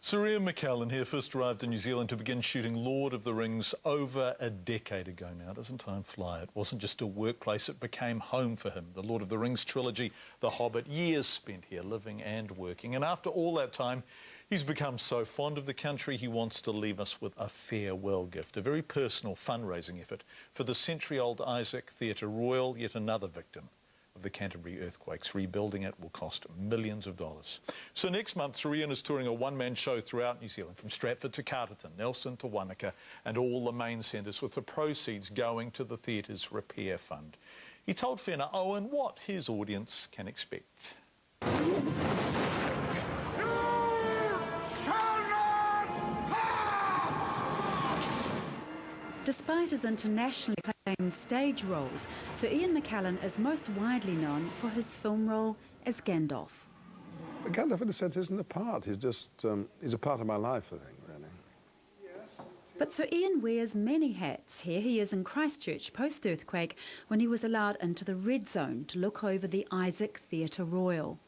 Sir Ian McKellen here first arrived in New Zealand to begin shooting Lord of the Rings over a decade ago now. Doesn't time fly? It wasn't just a workplace, it became home for him. The Lord of the Rings trilogy, The Hobbit, years spent here living and working. And after all that time, he's become so fond of the country, he wants to leave us with a farewell gift, a very personal fundraising effort for the century-old Isaac Theatre Royal, yet another victim of the Canterbury earthquakes. Rebuilding it will cost millions of dollars. So next month, Sir Ian is touring a one-man show throughout New Zealand, from Stratford to Carterton, Nelson to Wanaka, and all the main centres, with the proceeds going to the theatre's repair fund. He told Whena Owen what his audience can expect. Despite his internationally acclaimed stage roles, Sir Ian McKellen is most widely known for his film role as Gandalf. Gandalf, in a sense, isn't a part. He's just, he's a part of my life, I think, really. Yes. But Sir Ian wears many hats. Here he is in Christchurch post-earthquake when he was allowed into the red zone to look over the Isaac Theatre Royal.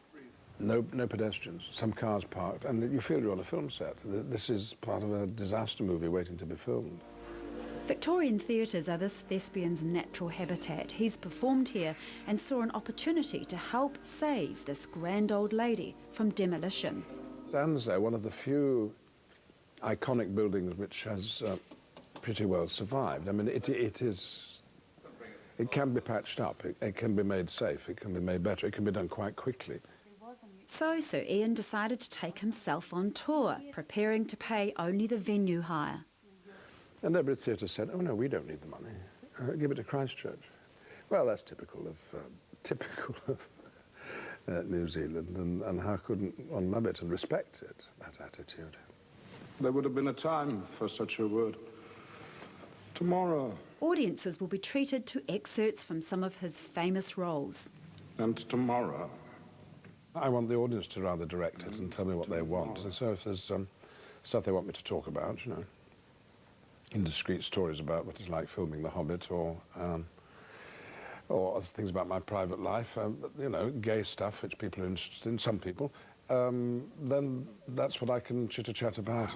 No pedestrians, some cars parked, and you feel you're on a film set. This is part of a disaster movie waiting to be filmed. Victorian theatres are this thespian's natural habitat. He's performed here and saw an opportunity to help save this grand old lady from demolition. Stands there, one of the few iconic buildings which has pretty well survived. I mean, it can be patched up, it can be made safe, it can be made better, it can be done quite quickly. So Sir Ian decided to take himself on tour, preparing to pay only the venue hire. And every theatre said, oh no, we don't need the money, give it to Christchurch. Well, that's typical of New Zealand, and how couldn't one love it and respect it, that attitude? There would have been a time for such a word. Tomorrow. Audiences will be treated to excerpts from some of his famous roles. And tomorrow. I want the audience to rather direct it and tell me what they want. And so if there's stuff they want me to talk about, you know, indiscreet stories about what it's like filming The Hobbit, or things about my private life, you know, gay stuff which people are interested in, some people, then that's what I can chitter-chat about.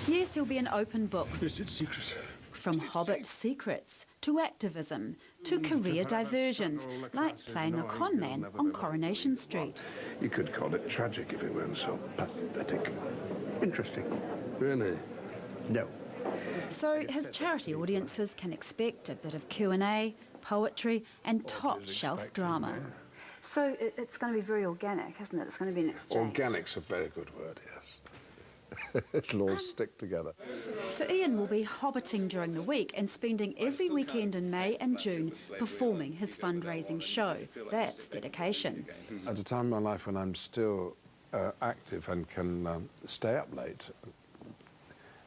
Yes, he'll be an open book. Is it secret? From Hobbit secrets to activism to career diversions, like playing a con man on Coronation Street. You could call it tragic if it weren't so pathetic. Interesting. Really? No. So his charity audiences can expect a bit of Q&A, poetry and top-shelf drama. So it's going to be very organic, isn't it? It's going to be an exchange. Organic's a very good word, yes. It'll all stick together. So Ian will be hobbiting during the week and spending every weekend in May and June performing his fundraising show. That's dedication. At a time in my life when I'm still active and can stay up late,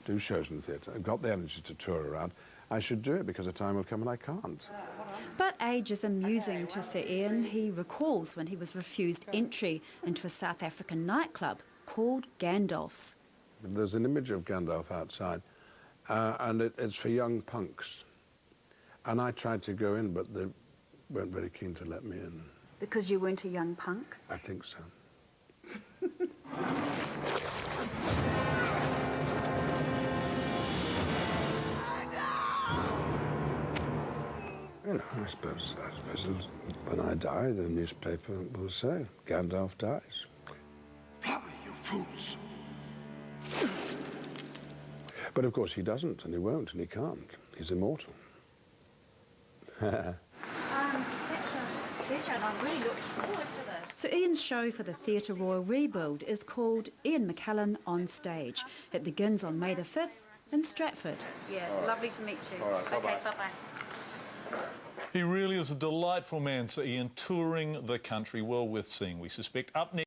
do shows in the theatre, I've got the energy to tour around, I should do it because a time will come when I can't. But age is amusing to Sir Ian. He recalls when he was refused entry into a South African nightclub called Gandalf's. There's an image of Gandalf outside, and it's for young punks. And I tried to go in, but they weren't very keen to let me in. Because you weren't a young punk? I think so. You know, I suppose when I die, the newspaper will say, Gandalf dies. Blimey, you fools! But of course he doesn't, and he won't, and he can't. He's immortal. That's a pleasure, and I really look forward to this. So Ian's show for the Theatre Royal Rebuild is called Ian McKellen On Stage. It begins on May the 5th in Stratford. Yeah, lovely to meet you. All right, bye-bye. Okay, bye-bye. He really is a delightful man, Sir Ian, touring the country, well worth seeing, we suspect. Up next.